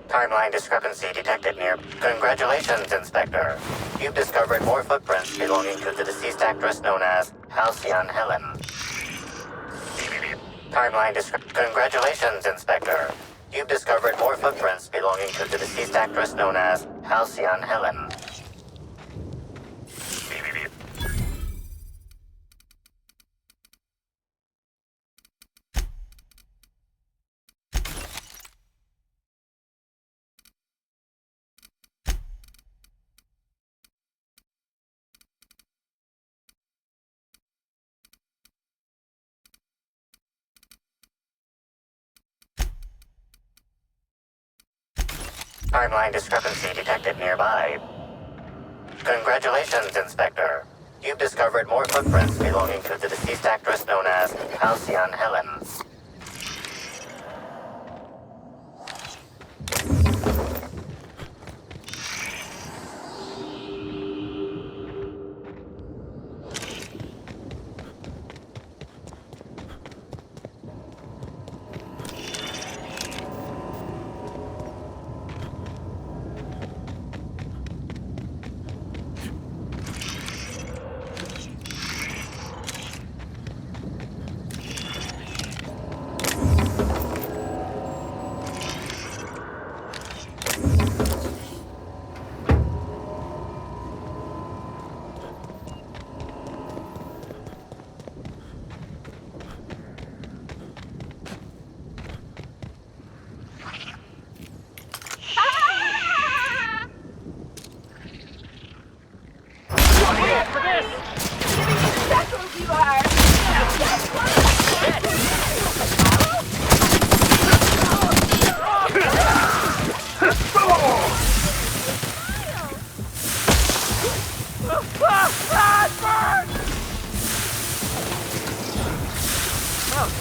Timeline discrepancy detected near. Congratulations, Inspector. You've discovered more footprints belonging to the deceased actress known as Halcyon Helen. Congratulations, Inspector. You've discovered more footprints belonging to the deceased actress known as Halcyon Helen. Timeline discrepancy detected nearby. Congratulations, Inspector. You've discovered more footprints belonging to the deceased actress known as Halcyon Helen.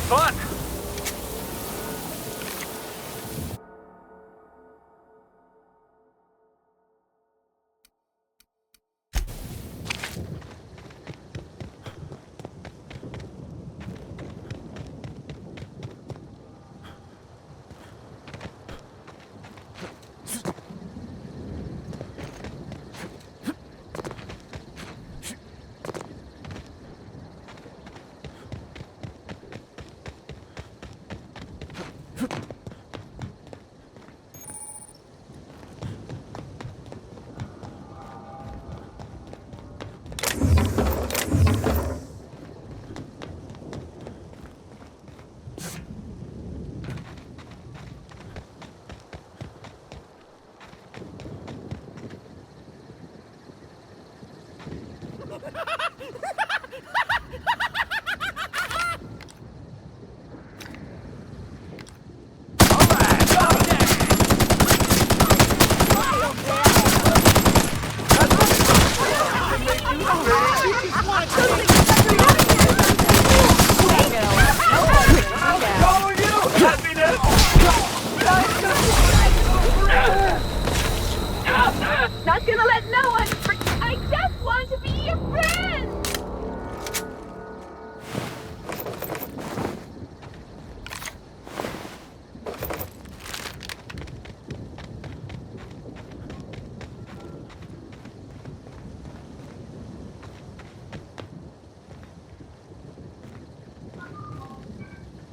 Fun! Not gonna let no one. I just want to be your friend.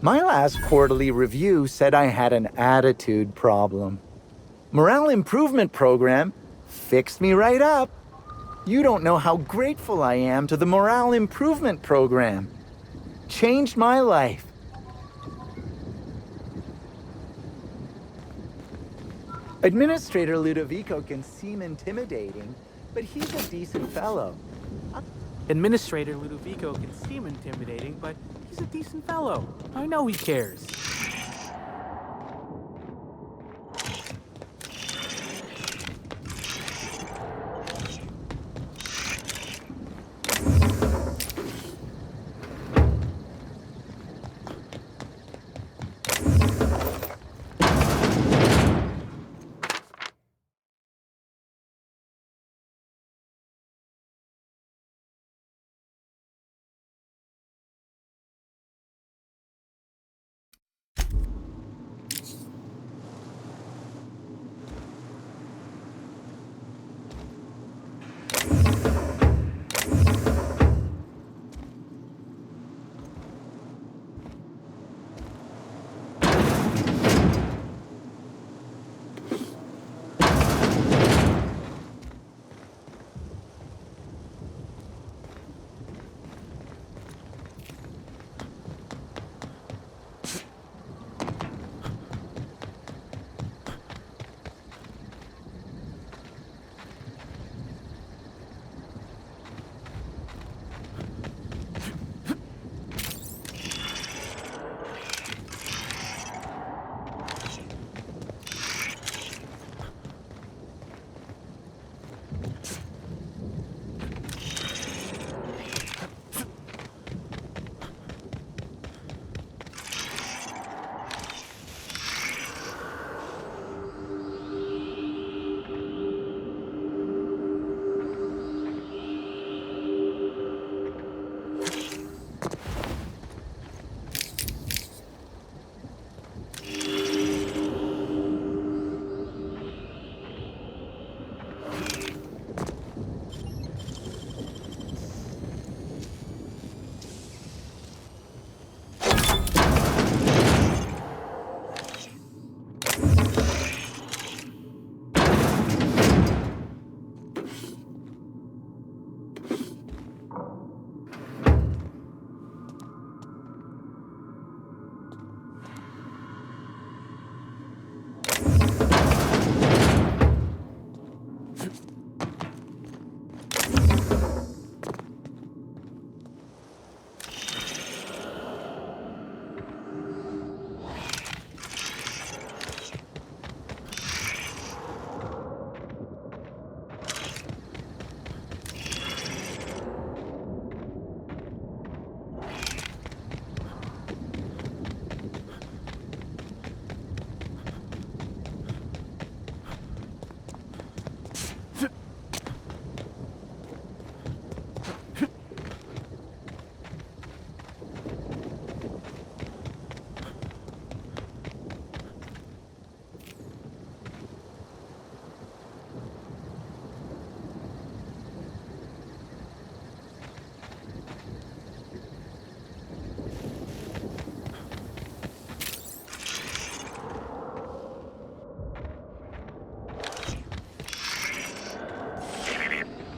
My last quarterly review said I had an attitude problem. Morale improvement program fixed me right up. You don't know how grateful I am to the morale improvement program. Changed my life. Administrator Ludovico can seem intimidating, but he's a decent fellow. Administrator Ludovico can seem intimidating, but he's a decent fellow. I know he cares.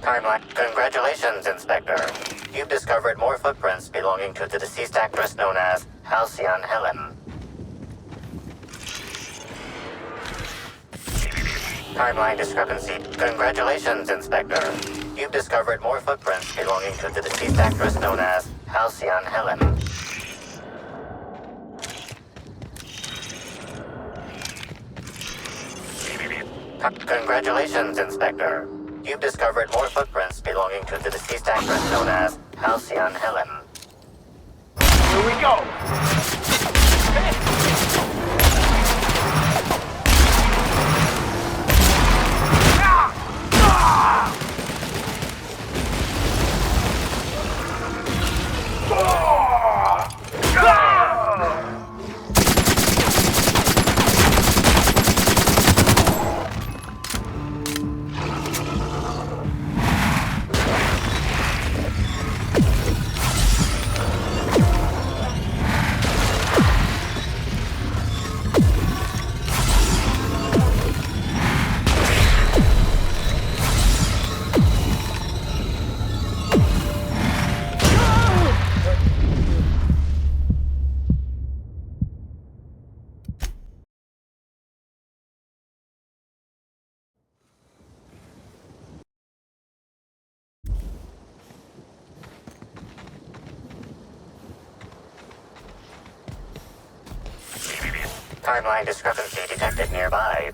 Timeline. Congratulations, Inspector. You've discovered more footprints belonging to the deceased actress known as Halcyon Helen. Timeline discrepancy. Congratulations, Inspector. You've discovered more footprints belonging to the deceased actress known as Halcyon Helen. Congratulations, Inspector. You've discovered more footprints belonging to the deceased actress known as Halcyon Helen. Here we go! Timeline discrepancy detected nearby.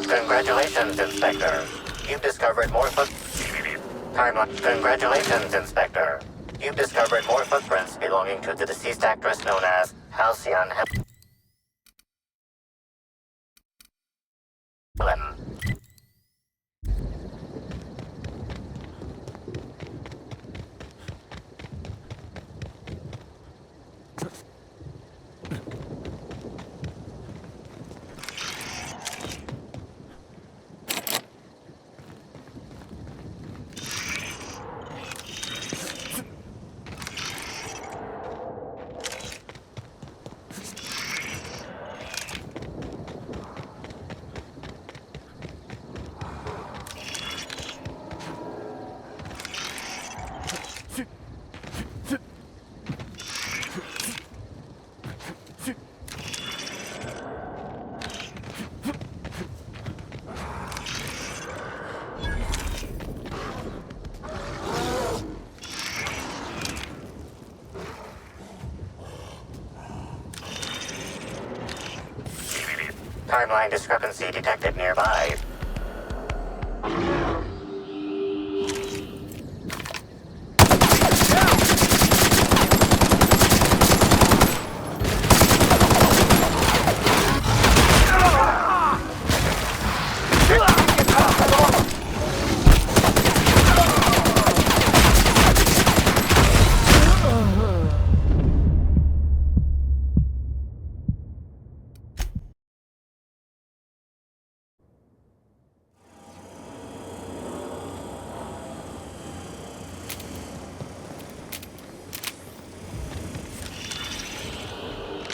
Congratulations, Inspector. You've discovered more Timeline. Congratulations, Inspector. You've discovered more footprints belonging to the deceased actress known as Halcyon Helen. Timeline discrepancy detected nearby.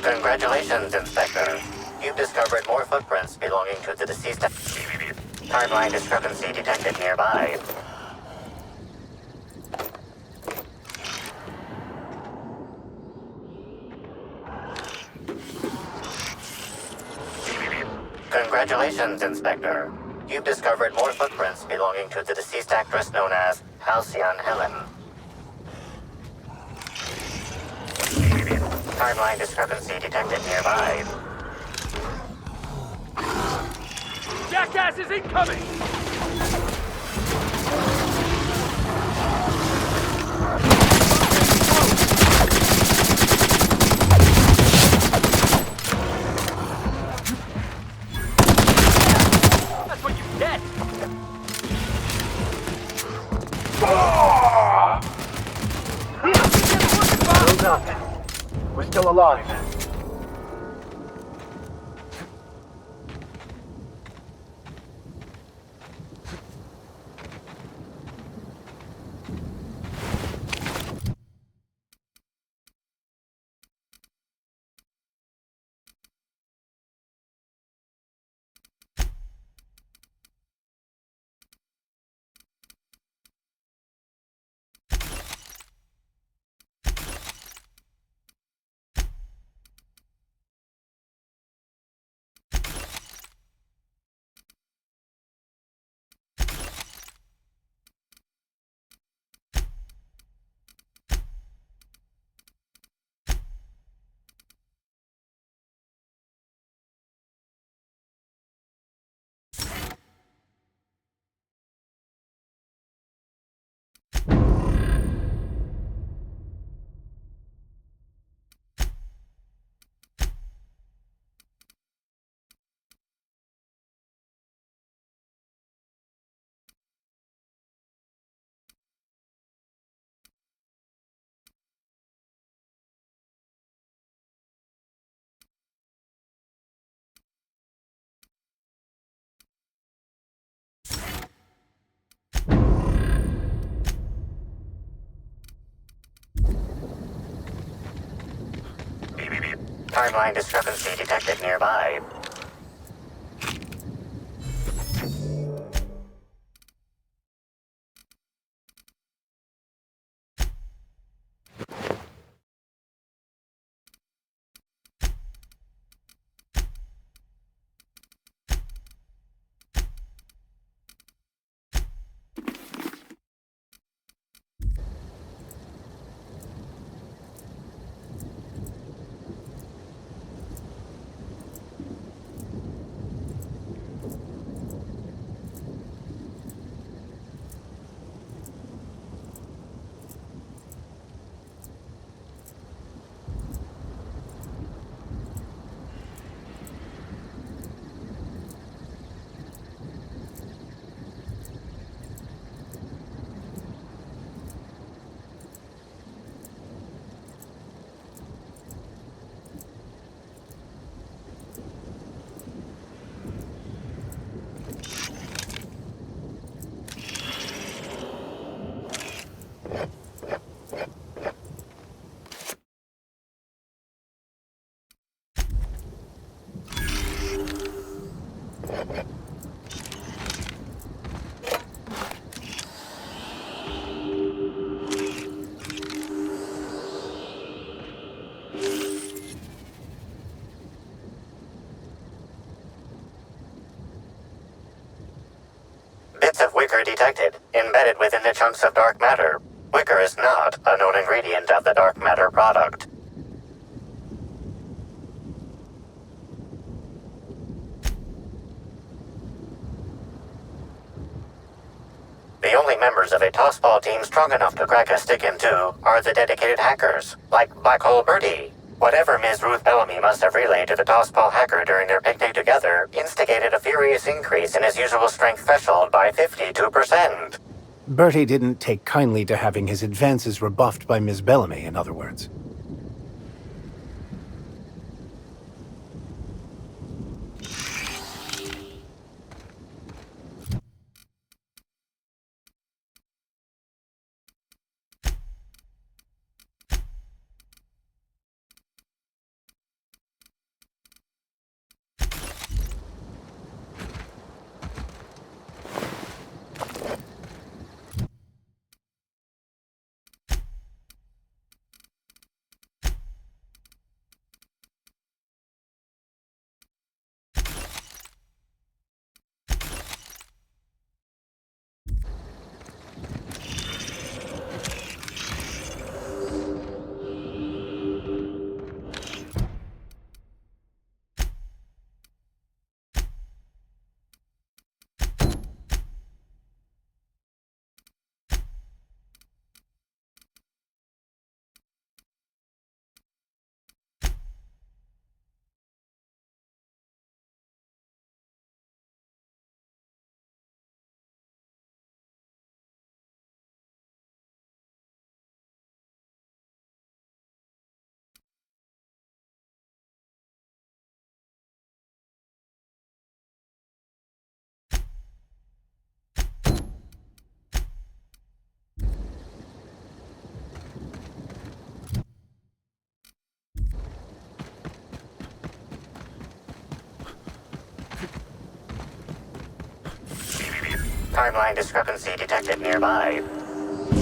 Congratulations, Inspector. You've discovered more footprints belonging to the deceased. Timeline discrepancy detected nearby. Congratulations, Inspector. You've discovered more footprints belonging to the deceased actress known as Halcyon Helen. Timeline discrepancy detected nearby. Jackass is incoming! That's what you get! Close up. We're still alive. Timeline discrepancy detected nearby. Bits of wicker detected, embedded within the chunks of dark matter. Wicker is not a known ingredient of the dark matter product. The only members of a tossball team strong enough to crack a stick in two are the dedicated hackers, like Black Hole Birdie. Whatever Ms. Ruth Bellamy must have relayed to the tossball hacker during their picnic together instigated a furious increase in his usual strength threshold by 52%. Bertie didn't take kindly to having his advances rebuffed by Ms. Bellamy, in other words. Timeline discrepancy detected nearby.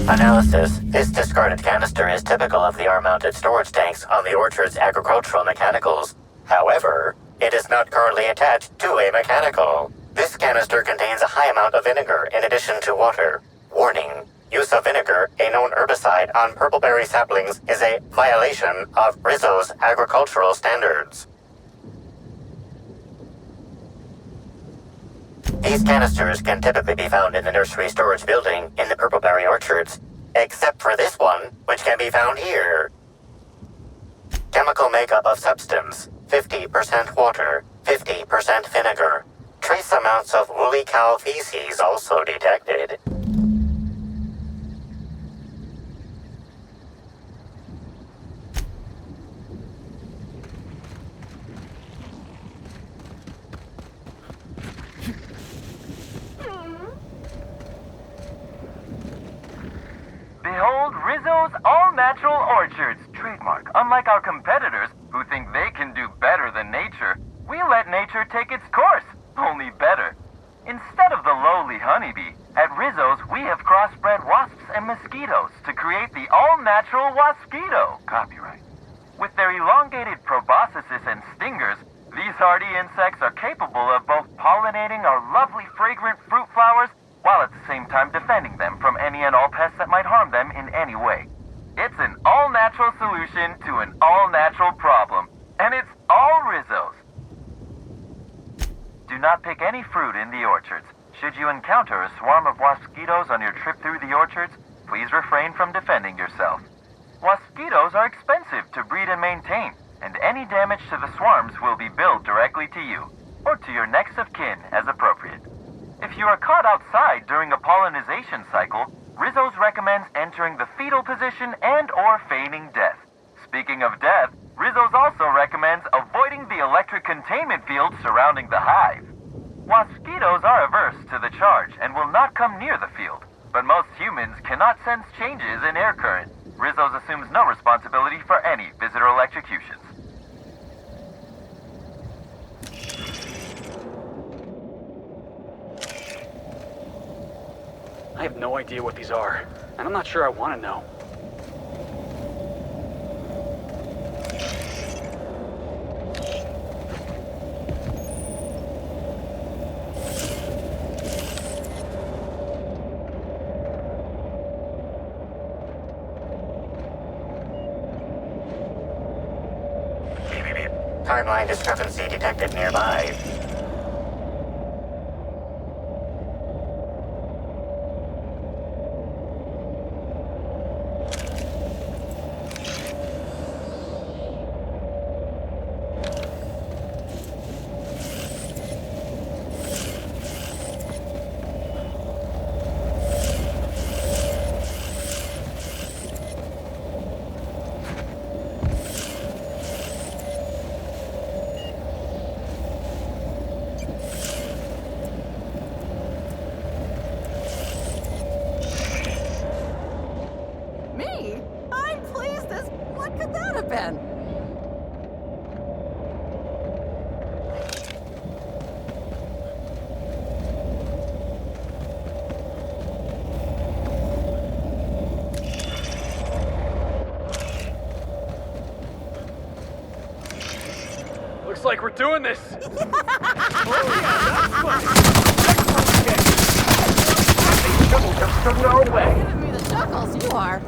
Analysis. This discarded canister is typical of the R-mounted storage tanks on the orchard's agricultural mechanicals. However, it is not currently attached to a mechanical. This canister contains a high amount of vinegar in addition to water. Warning. Use of vinegar, a known herbicide on purpleberry saplings, is a violation of Rizzo's agricultural standards. These canisters can typically be found in the nursery storage building in the purpleberry orchards, except for this one, which can be found here. Chemical makeup of substance, 50% water, 50% vinegar. Trace amounts of woolly cow feces also detected. Behold Rizzo's all-natural orchards, trademark. Unlike our competitors, who think they can do better than nature, we let nature take its course, only better. Instead of the lowly honeybee, at Rizzo's we have crossbred wasps and mosquitoes to create the all-natural wasquito, copyright. With their elongated proboscises and stingers, these hardy insects are capable of both pollinating our lovely fragrant fruit flowers while at the same time defending them from any and all pests that might harm them in any way. It's an all-natural solution to an all-natural problem, and it's all Rizzo's. Do not pick any fruit in the orchards. Should you encounter a swarm of wasquitos on your trip through the orchards, please refrain from defending yourself. Wasquitos are expensive to breed and maintain, and any damage to the swarms will be billed directly to you, or to your next of kin as appropriate. If you are caught outside during a pollinization cycle, Rizzo's recommends entering the fetal position and/or feigning death. Speaking of death, Rizzo's also recommends avoiding the electric containment field surrounding the hive. Wasquitos are averse to the charge and will not come near the field, but most humans cannot sense changes in air current. Rizzo's assumes no responsibility for any visitor electrocutions. I have no idea what these are, and I'm not sure I want to know. Timeline discrepancy detected nearby. Me? I'm pleased as... What could that have been? Looks like we're doing this! Giving me the chuckles, you are.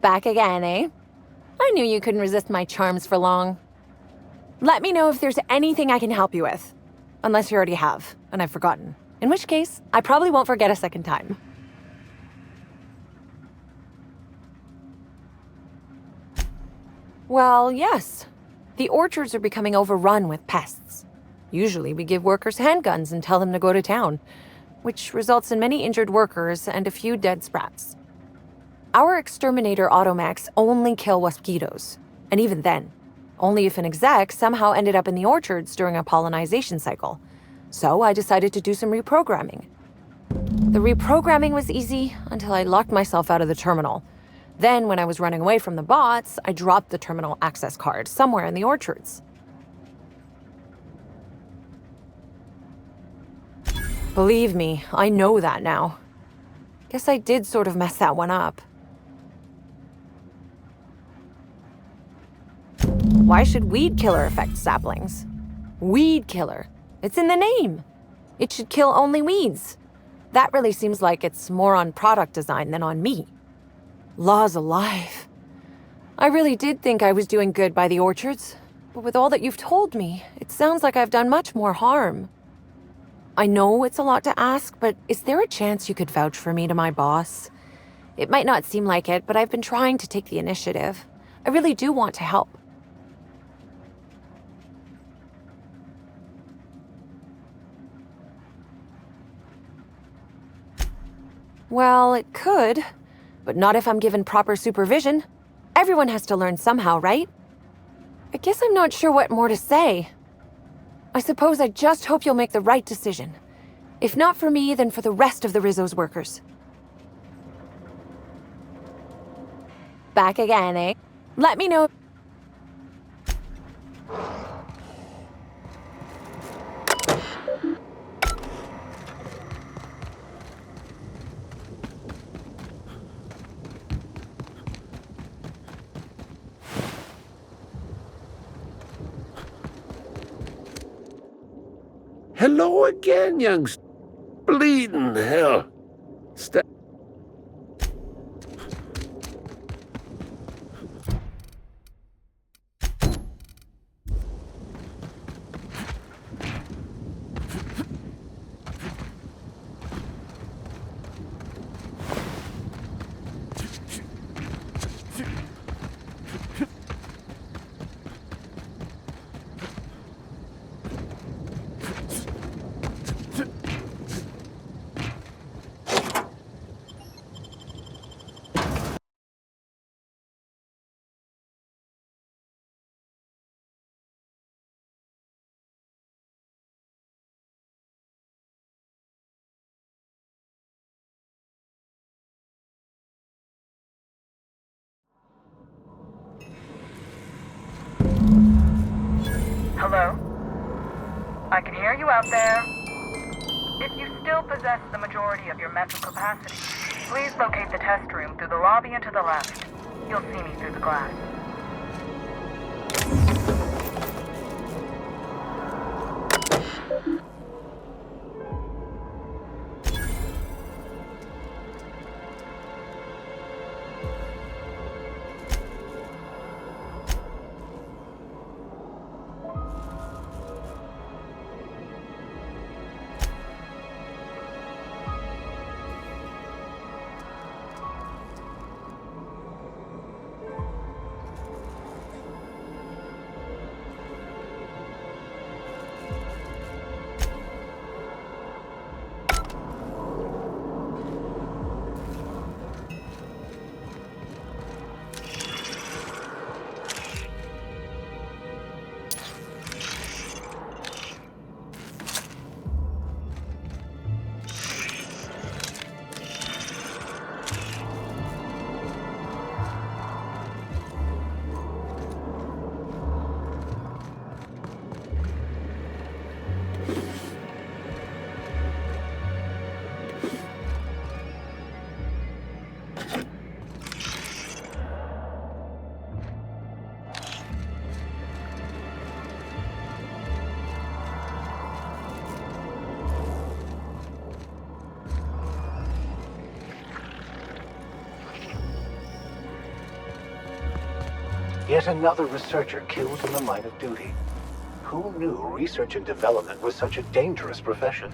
Back again, eh? I knew you couldn't resist my charms for long. Let me know if there's anything I can help you with. Unless you already have, and I've forgotten. In which case, I probably won't forget a second time. Well, yes. The orchards are becoming overrun with pests. Usually we give workers handguns and tell them to go to town, which results in many injured workers and a few dead sprats. Our exterminator automechs only kill mosquitoes, and even then, only if an exec somehow ended up in the orchards during a pollinization cycle. So I decided to do some reprogramming. The reprogramming was easy until I locked myself out of the terminal. Then, when I was running away from the bots, I dropped the terminal access card somewhere in the orchards. Believe me, I know that now. Guess I did sort of mess that one up. Why should weed killer affect saplings? Weed killer. It's in the name. It should kill only weeds. That really seems like it's more on product design than on me. Laws alive. I really did think I was doing good by the orchards, but with all that you've told me, it sounds like I've done much more harm. I know it's a lot to ask, but is there a chance you could vouch for me to my boss? It might not seem like it, but I've been trying to take the initiative. I really do want to help. Well, it could, but not if I'm given proper supervision. Everyone has to learn somehow, right? I guess I'm not sure what more to say. I suppose I just hope you'll make the right decision. If not for me, then for the rest of the Rizzo's workers. Back again, eh? Let me know. Hello again, youngster. Bleeding hell. Hello? I can hear you out there. If you still possess the majority of your mental capacity, please locate the test room through the lobby and to the left. You'll see me through the glass. Yet another researcher killed in the line of duty. Who knew research and development was such a dangerous profession?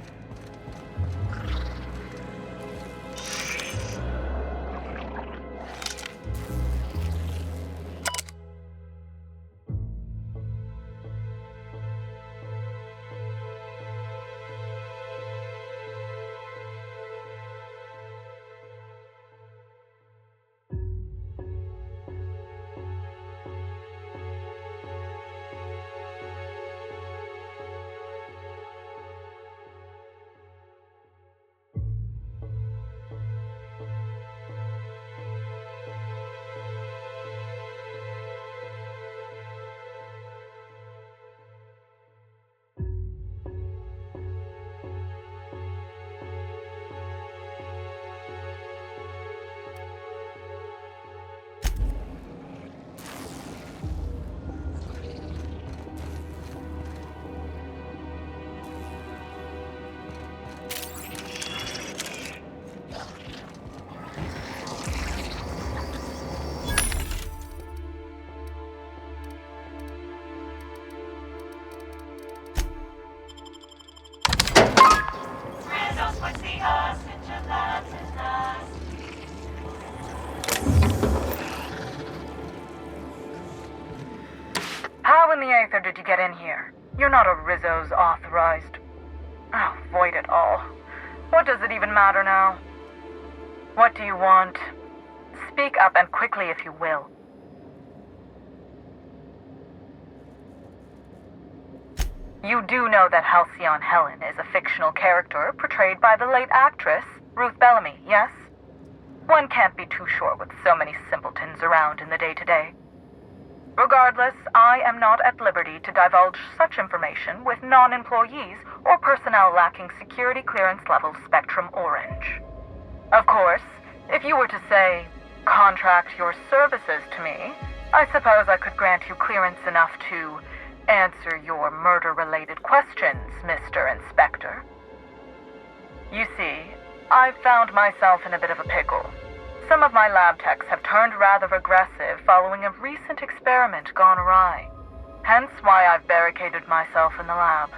How in the Aether did you get in here? You're not a Rizzo's authorized. Oh, void it all. What does it even matter now? What do you want? Speak up and quickly if you will. You do know that Halcyon Helen is a fictional character portrayed by the late actress, Ruth Bellamy, yes? One can't be too sure with so many simpletons around in the day-to-day. Regardless, I am not at liberty to divulge such information with non-employees or personnel lacking security clearance level Spectrum Orange. Of course, if you were to say, contract your services to me, I suppose I could grant you clearance enough to answer your murder-related questions, Mr. Inspector. You see, I've found myself in a bit of a pickle. Some of my lab techs have turned rather aggressive following a recent experiment gone awry. Hence why I've barricaded myself in the lab.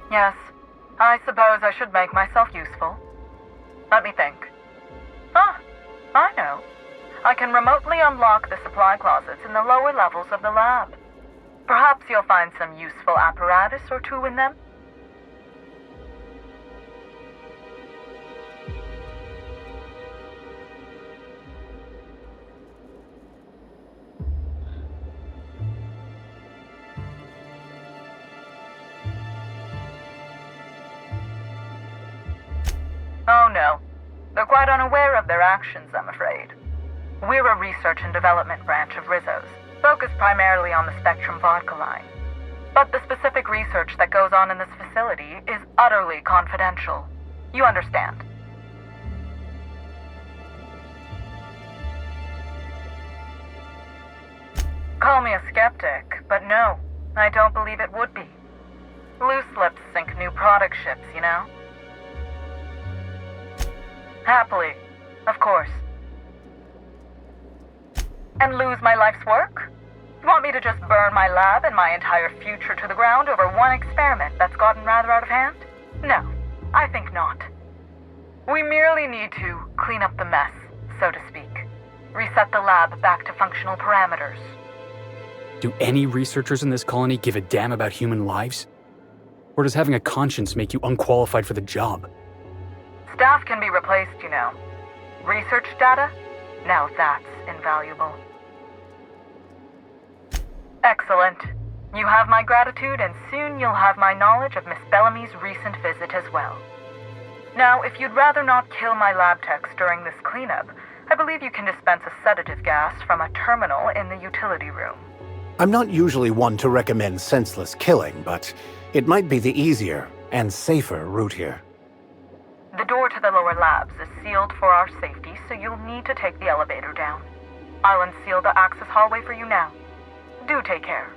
Yes. I suppose I should make myself useful. Let me think. Ah, I know. I can remotely unlock the supply closets in the lower levels of the lab. Perhaps you'll find some useful apparatus or two in them. Oh no. They're quite unaware of their actions, I'm afraid. We're a research and development branch of Rizzo's, focused primarily on the Spectrum vodka line. But the specific research that goes on in this facility is utterly confidential. You understand? Call me a skeptic, but no, I don't believe it would be. Loose lips sink new product ships, you know? Happily, of course. And lose my life's work? You want me to just burn my lab and my entire future to the ground over one experiment that's gotten rather out of hand? No, I think not. We merely need to clean up the mess, so to speak. Reset the lab back to functional parameters. Do any researchers in this colony give a damn about human lives? Or does having a conscience make you unqualified for the job? Staff can be replaced, you know. Research data? Now that's invaluable. Excellent. You have my gratitude, and soon you'll have my knowledge of Miss Bellamy's recent visit as well. Now, if you'd rather not kill my lab techs during this cleanup, I believe you can dispense a sedative gas from a terminal in the utility room. I'm not usually one to recommend senseless killing, but it might be the easier and safer route here. The door to the lower labs is sealed for our safety, so you'll need to take the elevator down. I'll unseal the access hallway for you now. Do take care.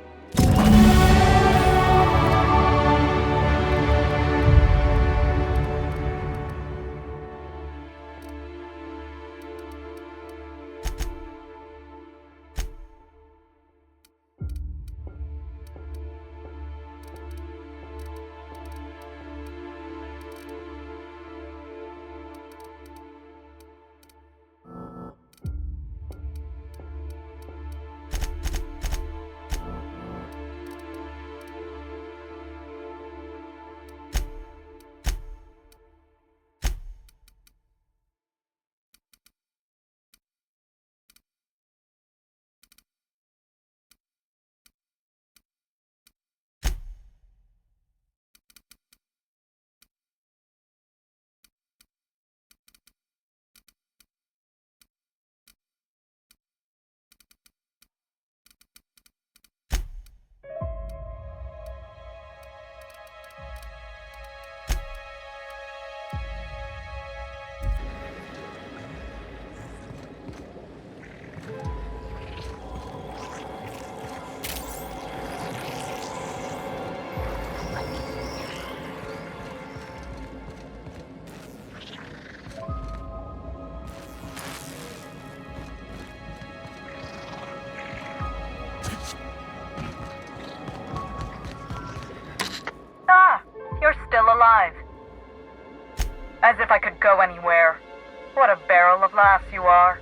you are?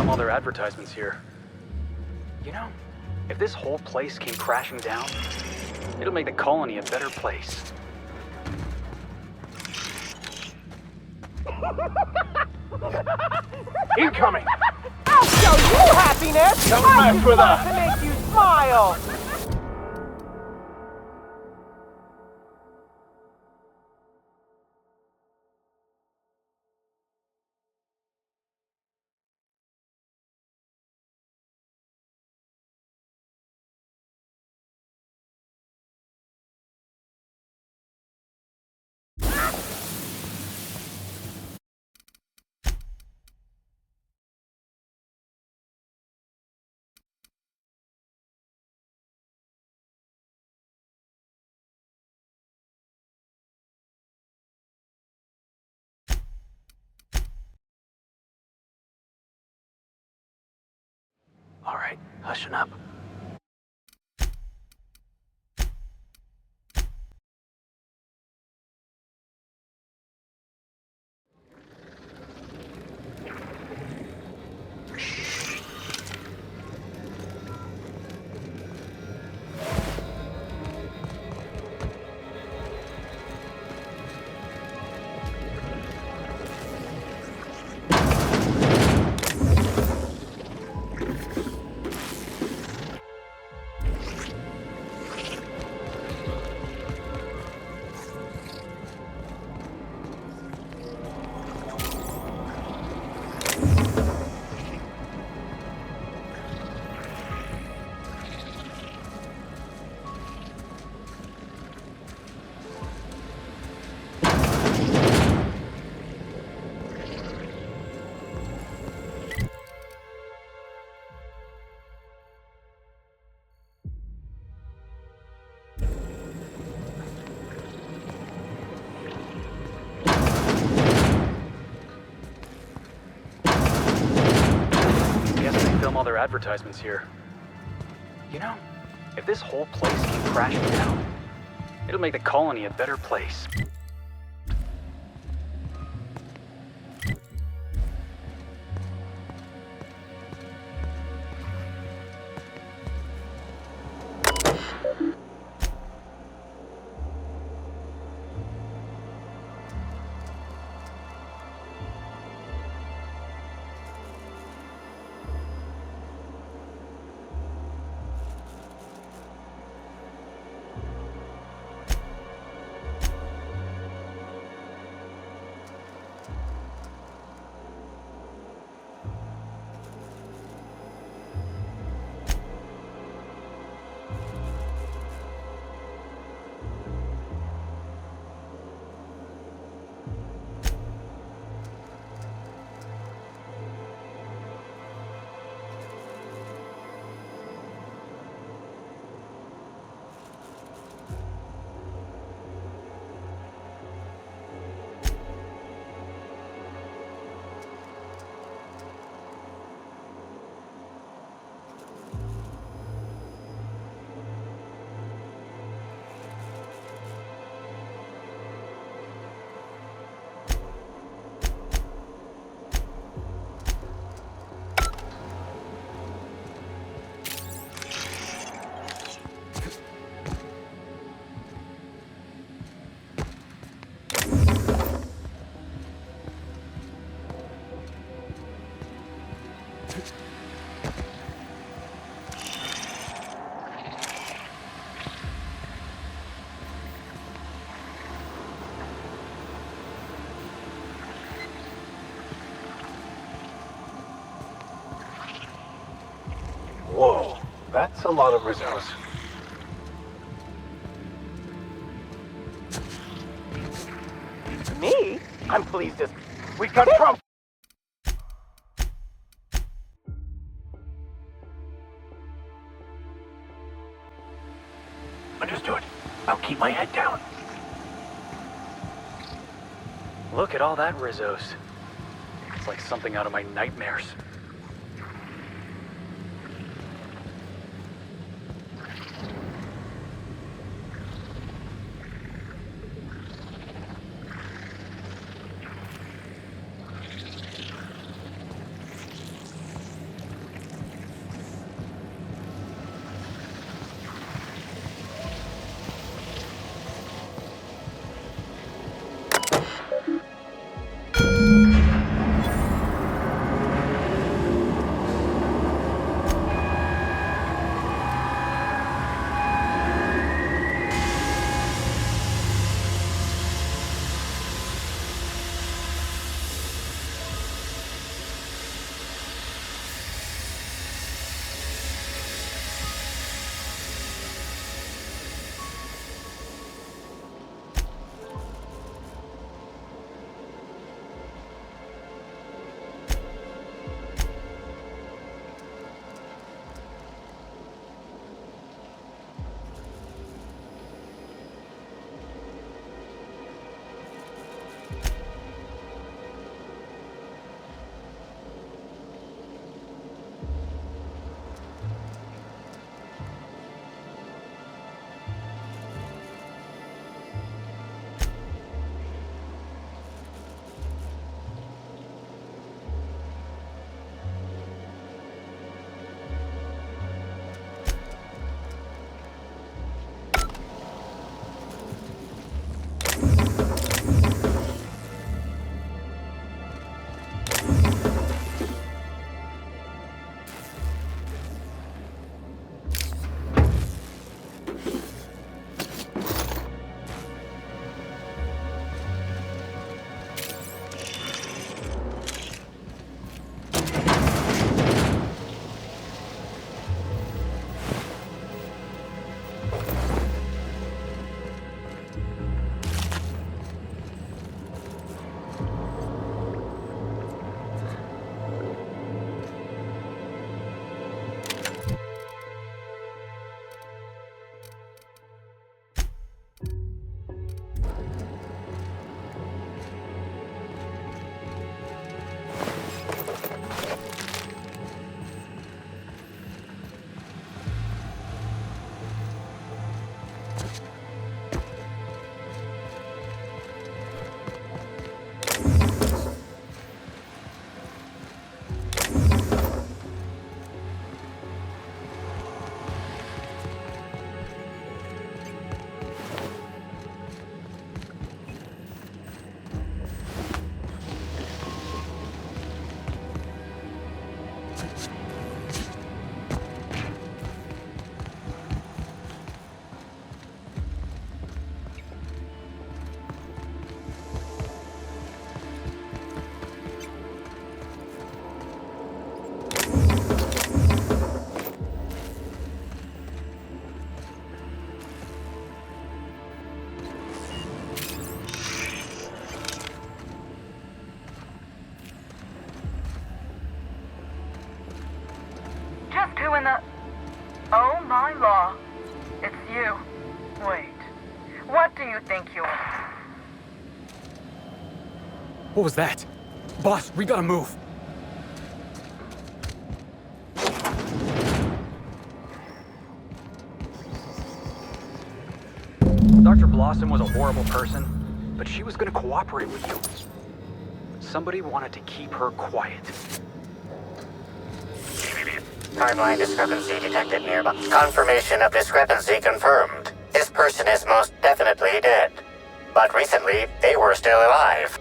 All their advertisements here. You know, if this whole place came crashing down, it'll make the colony a better place. Incoming! I'll show you happiness! Come back for that! To make you smile! All right, hushing up. All their advertisements here. You know, if this whole place came crashing down, it'll make the colony a better place. Whoa, that's a lot of resource. Me? I'm pleased as... We got trouble. Understood. I'll keep my head down. Look at all that Rizos. It's like something out of my nightmares. Just who in the... Oh my law. It's you. Wait. What do you think you are? What was that? Boss, we gotta move. Dr. Blossom was a horrible person, but she was gonna cooperate with you. Somebody wanted to keep her quiet. Timeline discrepancy detected nearby. Confirmation of discrepancy confirmed. This person is most definitely dead. But recently, they were still alive.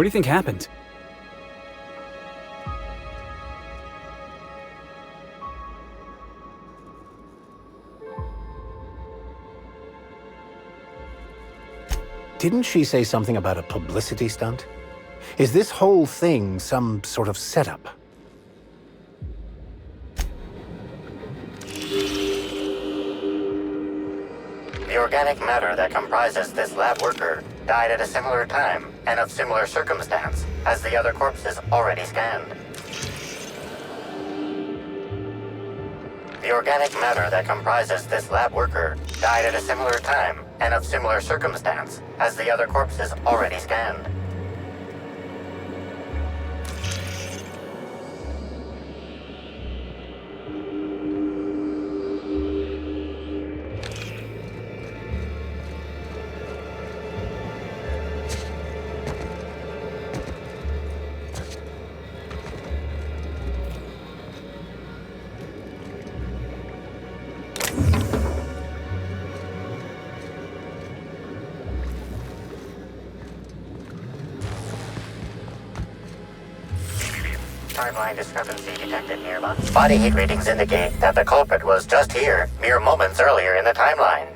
What do you think happened? Didn't she say something about a publicity stunt? Is this whole thing some sort of setup? The organic matter that comprises this lab worker died at a similar time and of similar circumstance as the other corpses already scanned. The organic matter that comprises this lab worker died at a similar time and of similar circumstance as the other corpses already scanned. Timeline discrepancy detected nearby. Body heat readings indicate that the culprit was just here, mere moments earlier in the timeline.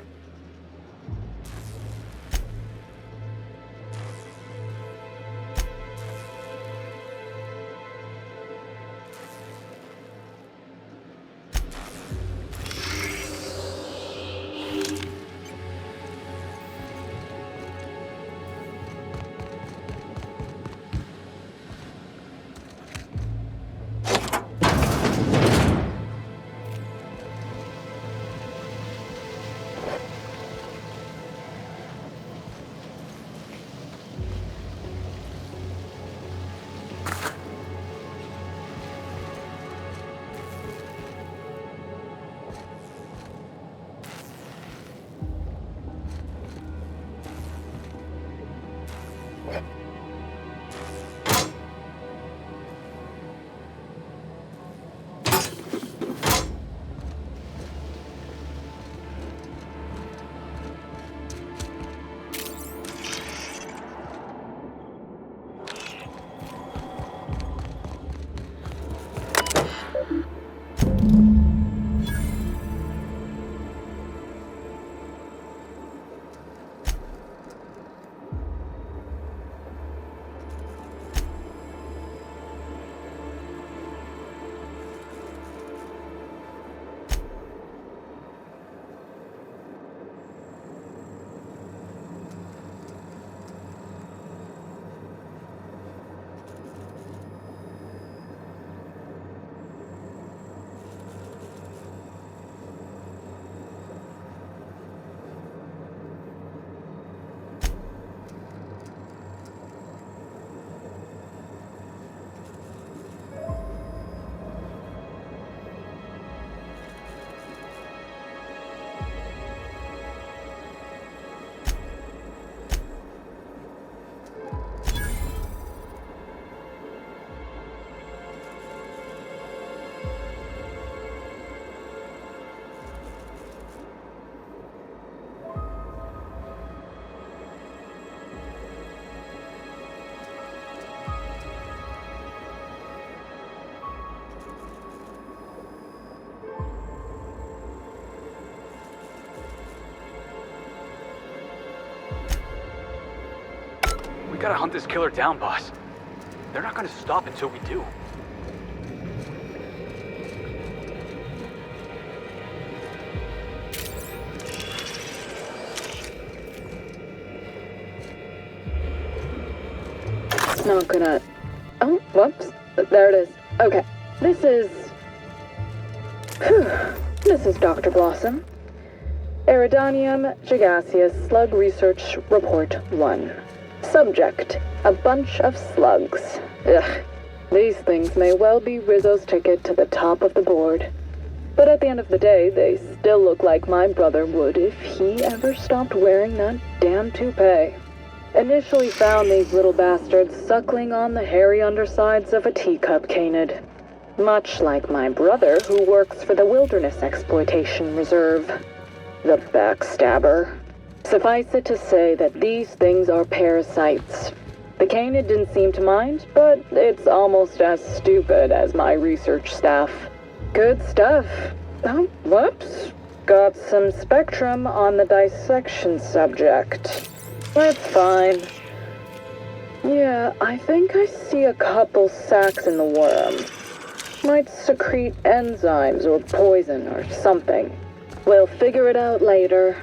We gotta hunt this killer down, boss. They're not gonna stop until we do. Not gonna... Oh, whoops. There it is. Okay. This is... This is Dr. Blossom. Eridanium gigaseous Slug Research Report 1. Subject, a bunch of slugs. Ugh. These things may well be Rizzo's ticket to the top of the board. But at the end of the day, they still look like my brother would if he ever stopped wearing that damn toupee. Initially found these little bastards suckling on the hairy undersides of a teacup canid. Much like my brother, who works for the Wilderness Exploitation Reserve. The backstabber. Suffice it to say that these things are parasites. The canid didn't seem to mind, but it's almost as stupid as my research staff. Good stuff. Oh, whoops. Got some spectrum on the dissection subject. That's fine. Yeah, I think I see a couple sacs in the worm. Might secrete enzymes or poison or something. We'll figure it out later.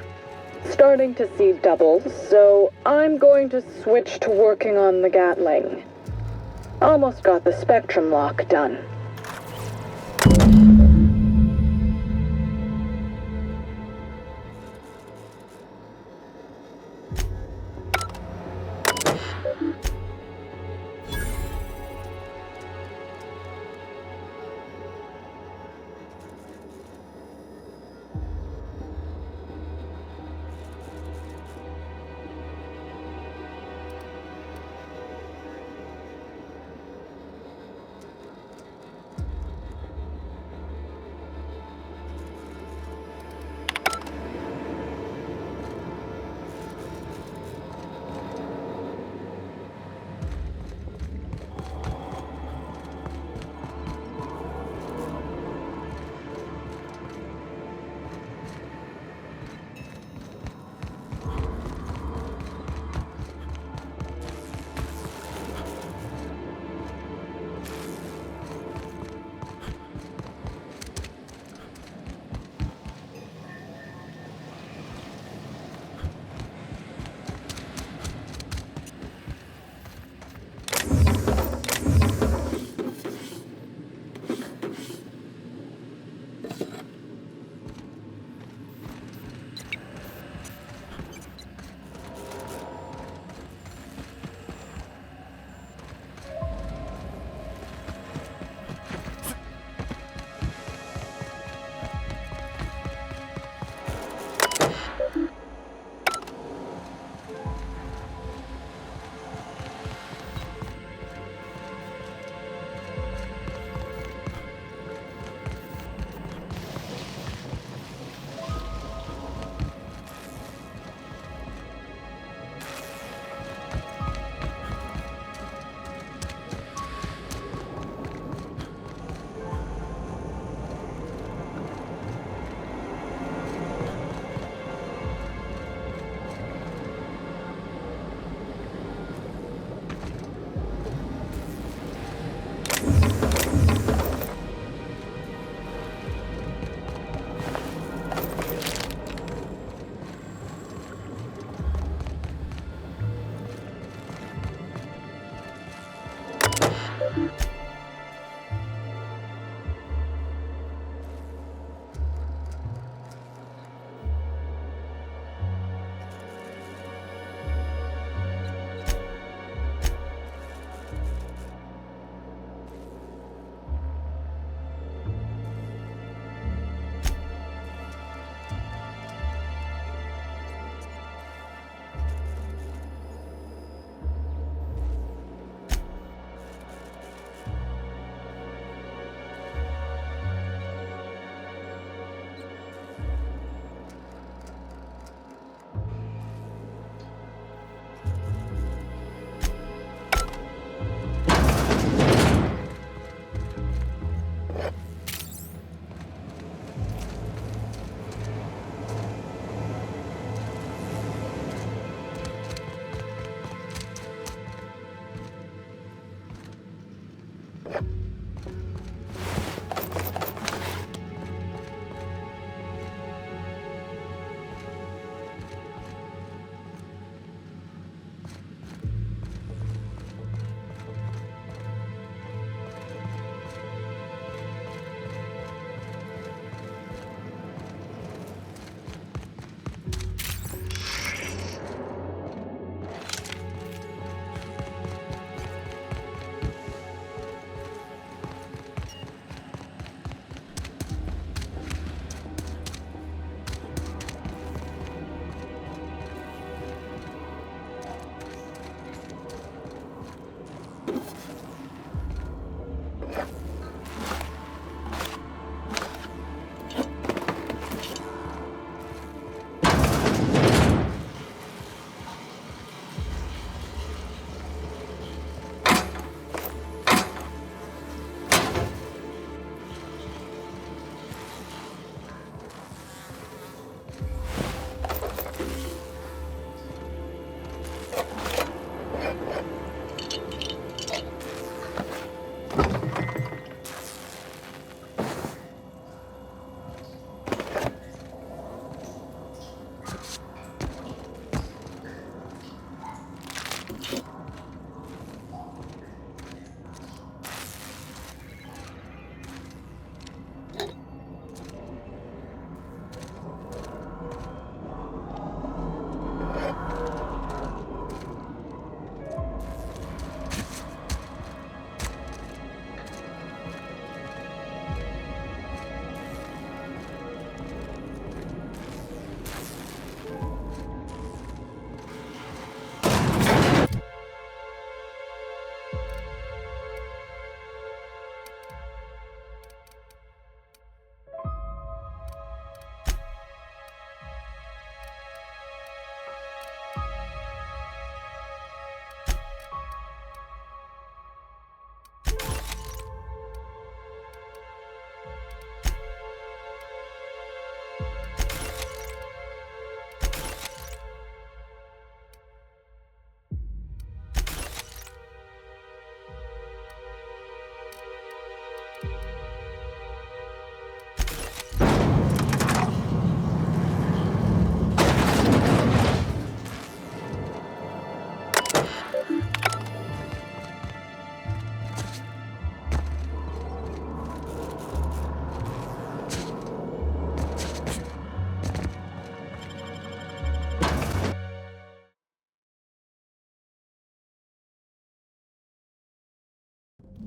Starting to see doubles, so I'm going to switch to working on the Gatling. Almost got the spectrum lock done.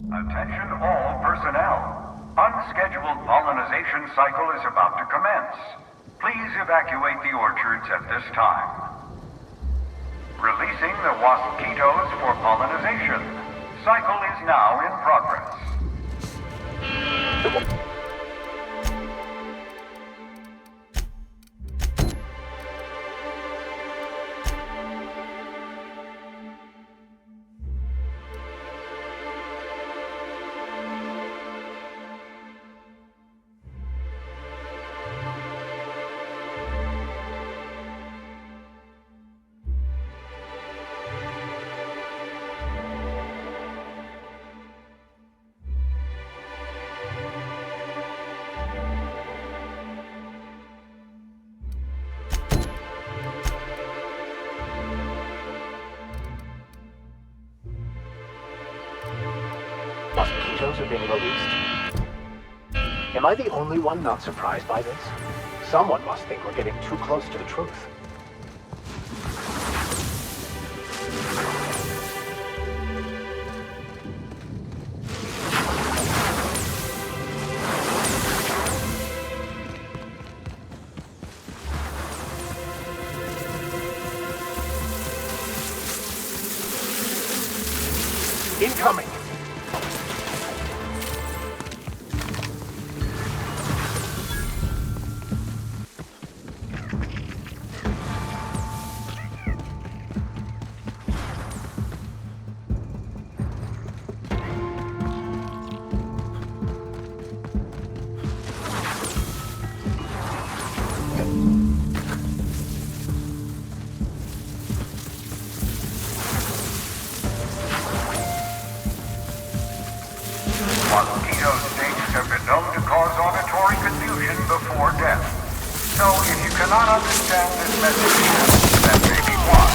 Attention all personnel. Unscheduled pollinization cycle is about to commence. Please evacuate the orchards at this time. Releasing the wasquitos for pollinization. Cycle is now in progress. Mosquitoes are being released. Am I the only one not surprised by this? Someone must think we're getting too close to the truth. Incoming! Mosquito stings have been known to cause auditory confusion before death. So if you cannot understand this message, that may be why.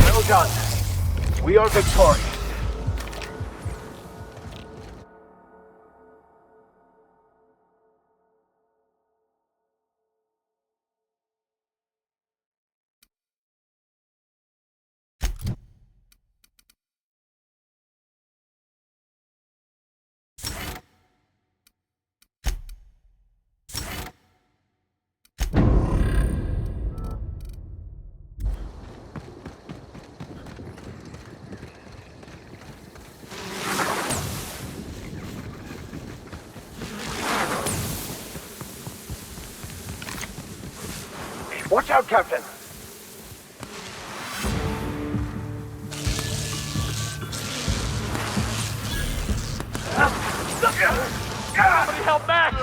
Well done. We are victorious. Watch out, Captain! Somebody help Max!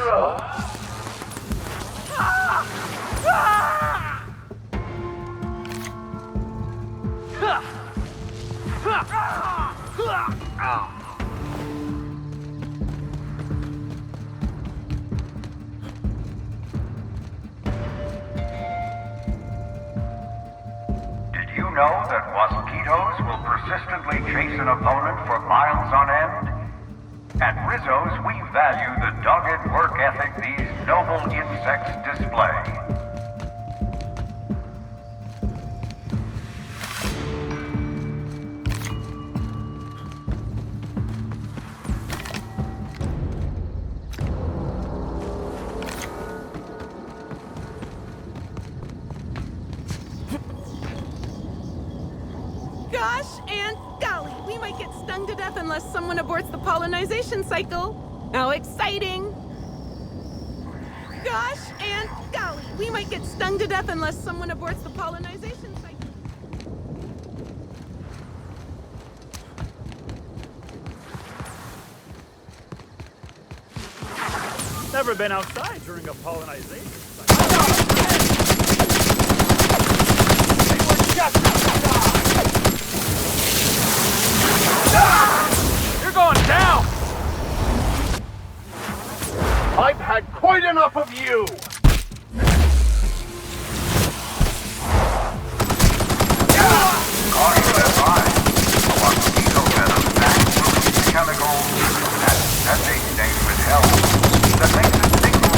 Did you know that mosquitoes will persistently chase an opponent for miles on end? At Rizzo's, we value the dogged work ethic these noble insects display. Gosh and golly, we might get stung to death unless someone aborts the pollinization cycle. How exciting! Gosh and golly, we might get stung to death unless someone aborts the pollinization cycle. Never been outside during a pollinization cycle. They were just You're going down! I've had quite enough of you! Caution advised. Mosquito venom acts chemicals and a state with health that makes a single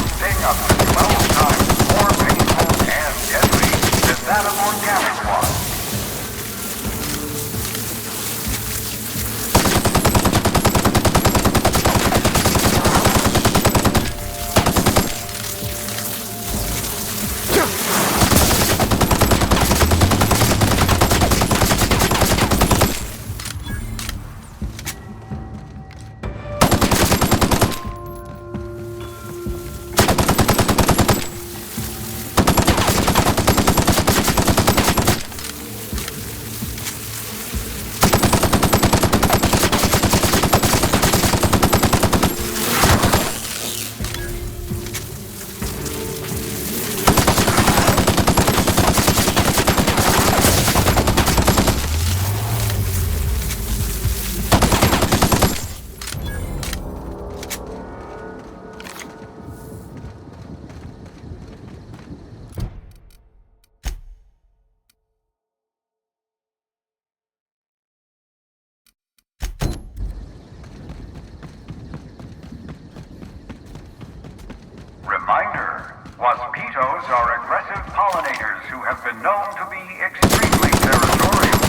Mosquitoes are aggressive pollinators who have been known to be extremely territorial.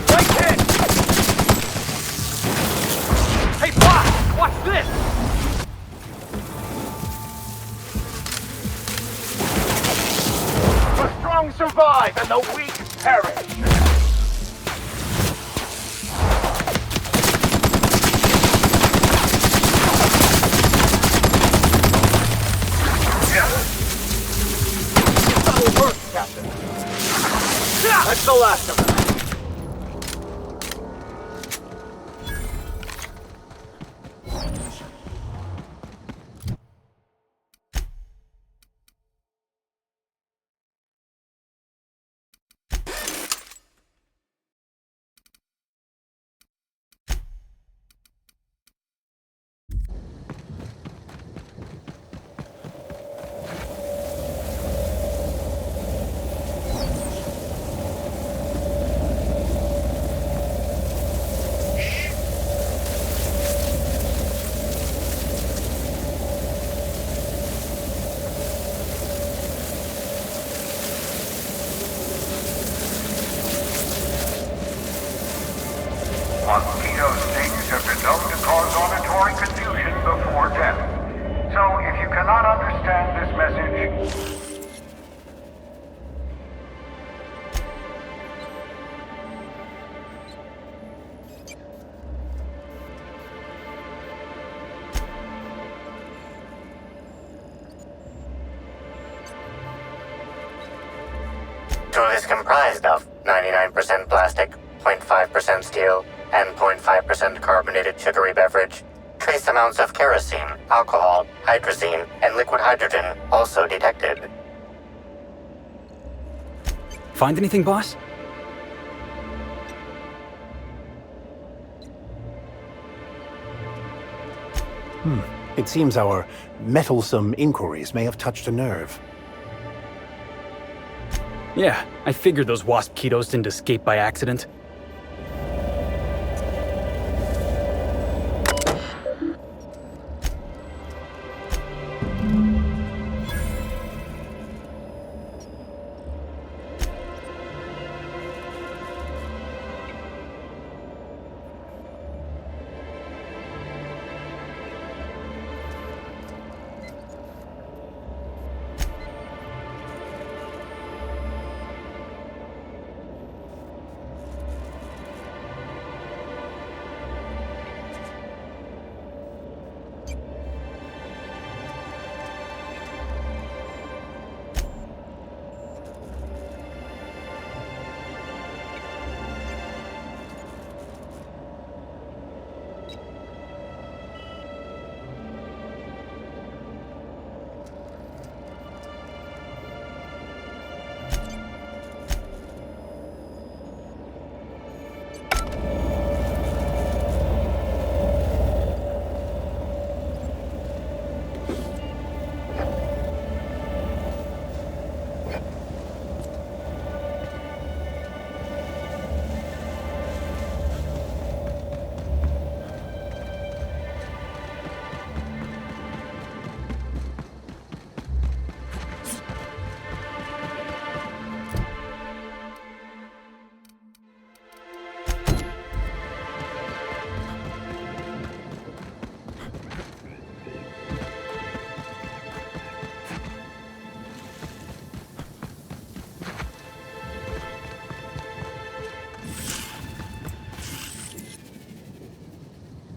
Right hit! Hey, boss! Watch this! The strong survive and the weak perish. That'll work, Captain. That's the last of them. Mosquito stings have been known to cause auditory confusion before death. So if you cannot understand this message, Tool is comprised of 99% plastic, 0.5% steel, and 0.5% carbonated sugary beverage. Trace amounts of kerosene, alcohol, hydrazine, and liquid hydrogen also detected. Find anything, boss? It seems our mettlesome inquiries may have touched a nerve. Yeah, I figured those wasp-ketos didn't escape by accident.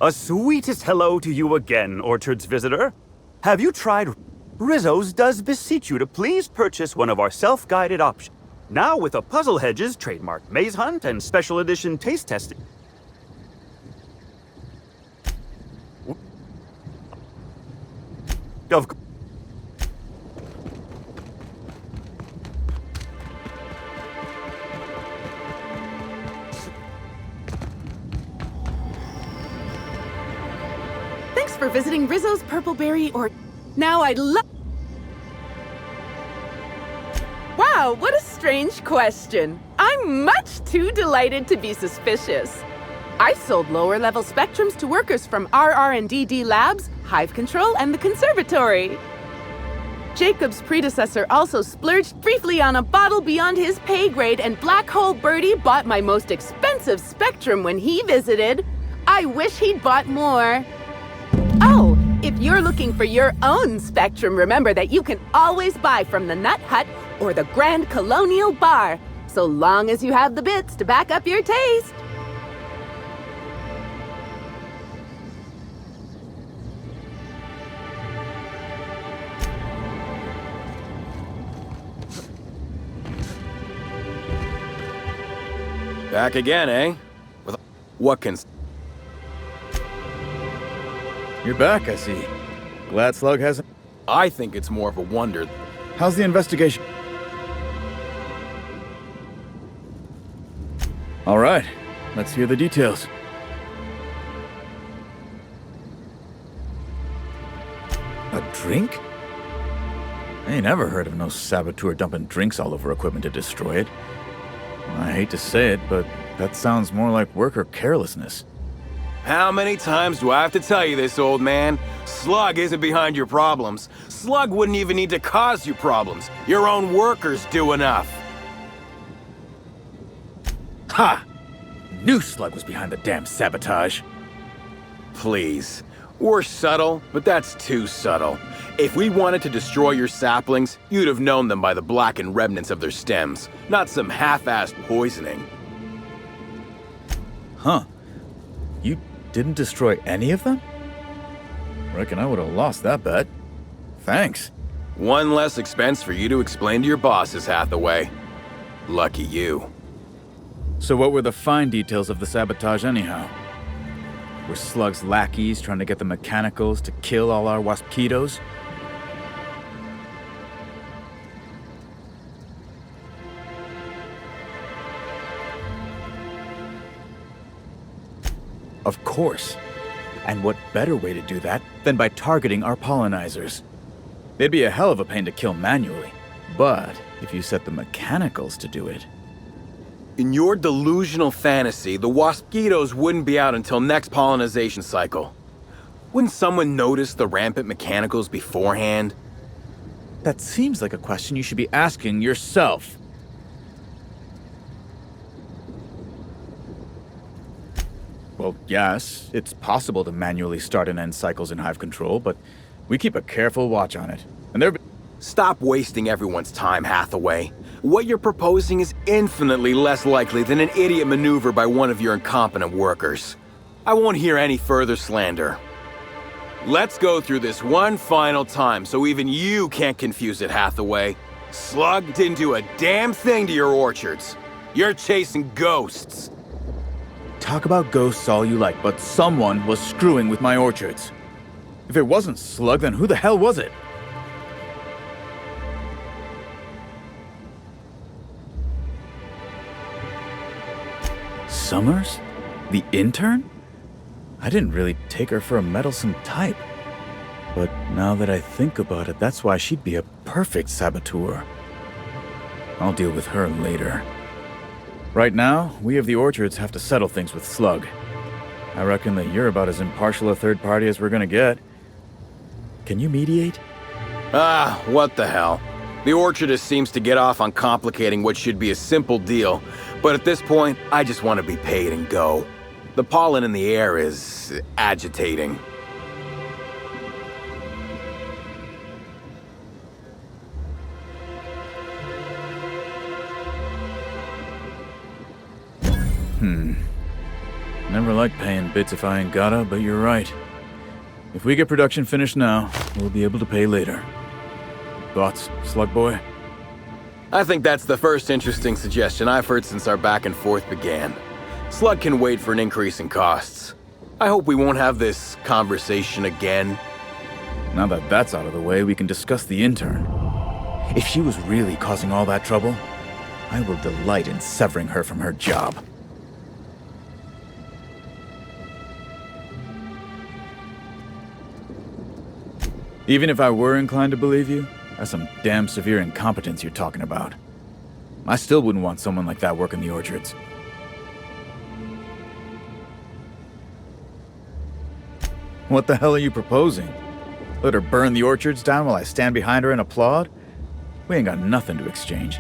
A sweetest hello to you again, Orchard's visitor. Have you tried Rizzo's does beseech you to please purchase one of our self-guided options. Now with a Puzzle Hedges trademark maze hunt and special edition taste testing. Of Thanks for visiting Rizzo's Purpleberry or... Now I'd love... Wow, what a strange question. I'm much too delighted to be suspicious. I sold lower-level spectrums to workers from RR&DD Labs, Hive Control, and the Conservatory. Jacob's predecessor also splurged briefly on a bottle beyond his pay grade, and Black Hole Birdie bought my most expensive Spectrum when he visited. I wish he'd bought more. Oh, if you're looking for your own Spectrum, remember that you can always buy from the Nut Hut or the Grand Colonial Bar, so long as you have the bits to back up your taste. Back again, eh? With what can... You're back, I see. Glad Slug hasn't... I think it's more of a wonder. How's the investigation? All right, let's hear the details. A drink? I ain't ever heard of no saboteur dumping drinks all over equipment to destroy it. I hate to say it, but that sounds more like worker carelessness. How many times do I have to tell you this, old man? Slug isn't behind your problems. Slug wouldn't even need to cause you problems. Your own workers do enough. Ha! Knew Slug was behind the damn sabotage. Please. We're subtle, but that's too subtle. If we wanted to destroy your saplings, you'd have known them by the blackened remnants of their stems, not some half-assed poisoning. Huh. You didn't destroy any of them? Reckon I would have lost that bet. Thanks. One less expense for you to explain to your bosses, Hathaway. Lucky you. So what were the fine details of the sabotage anyhow? Were Slug's lackeys trying to get the mechanicals to kill all our waspitos? Of course. And what better way to do that than by targeting our pollinizers? They'd be a hell of a pain to kill manually. But if you set the mechanicals to do it... In your delusional fantasy, the waspitos wouldn't be out until next pollinization cycle. Wouldn't someone notice the rampant mechanicals beforehand? That seems like a question you should be asking yourself. Well, yes, it's possible to manually start and end cycles in Hive Control, but we keep a careful watch on it. And there... Stop wasting everyone's time, Hathaway. What you're proposing is infinitely less likely than an idiot maneuver by one of your incompetent workers. I won't hear any further slander. Let's go through this one final time so even you can't confuse it, Hathaway. Slug didn't do a damn thing to your orchards. You're chasing ghosts. Talk about ghosts all you like, but someone was screwing with my orchards. If it wasn't Slug, then who the hell was it? Summers? The intern? I didn't really take her for a meddlesome type. But now that I think about it, that's why she'd be a perfect saboteur. I'll deal with her later. Right now, we of the orchards have to settle things with Slug. I reckon that you're about as impartial a third party as we're gonna get. Can you mediate? Ah, what the hell. The orchardist seems to get off on complicating what should be a simple deal, but at this point, I just want to be paid and go. The pollen in the air is agitating. Never liked paying bits if I ain't gotta, but you're right. If we get production finished now, we'll be able to pay later. Thoughts, Slug Boy? I think that's the first interesting suggestion I've heard since our back and forth began. Slug can wait for an increase in costs. I hope we won't have this conversation again. Now that that's out of the way, we can discuss the intern. If she was really causing all that trouble, I will delight in severing her from her job. Even if I were inclined to believe you, that's some damn severe incompetence you're talking about. I still wouldn't want someone like that working the orchards. What the hell are you proposing? Let her burn the orchards down while I stand behind her and applaud? We ain't got nothing to exchange.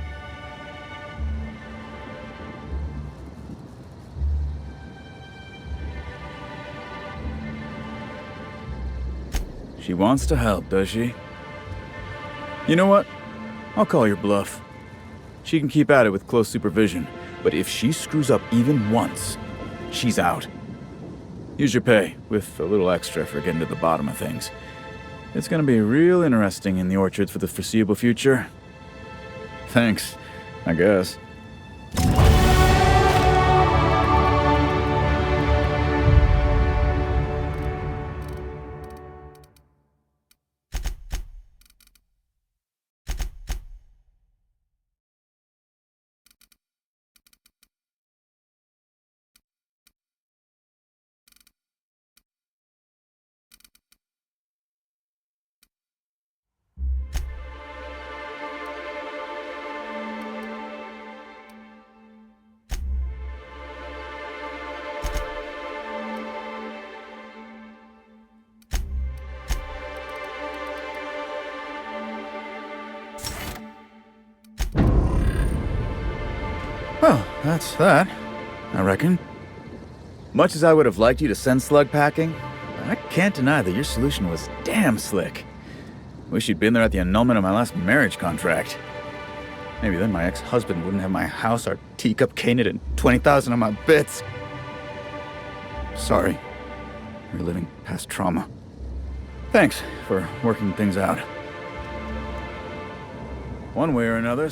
She wants to help, does she? You know what? I'll call your bluff. She can keep at it with close supervision, but if she screws up even once, she's out. Use your pay, with a little extra for getting to the bottom of things. It's gonna be real interesting in the orchards for the foreseeable future. Thanks, I guess. Well, that's that, I reckon. Much as I would have liked you to send slug packing, I can't deny that your solution was damn slick. Wish you'd been there at the annulment of my last marriage contract. Maybe then my ex-husband wouldn't have my house, our teacup cated, and 20,000 of my bits. Sorry. You're living past trauma. Thanks for working things out. One way or another.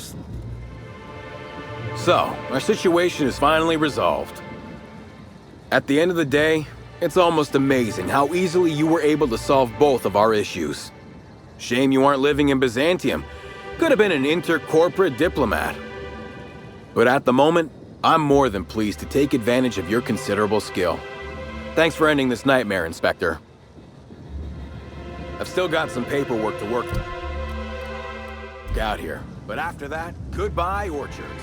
So, our situation is finally resolved. At the end of the day, it's almost amazing how easily you were able to solve both of our issues. Shame you aren't living in Byzantium. Could have been an inter-corporate diplomat. But at the moment, I'm more than pleased to take advantage of your considerable skill. Thanks for ending this nightmare, Inspector. I've still got some paperwork to work out here. But after that, goodbye, orchards.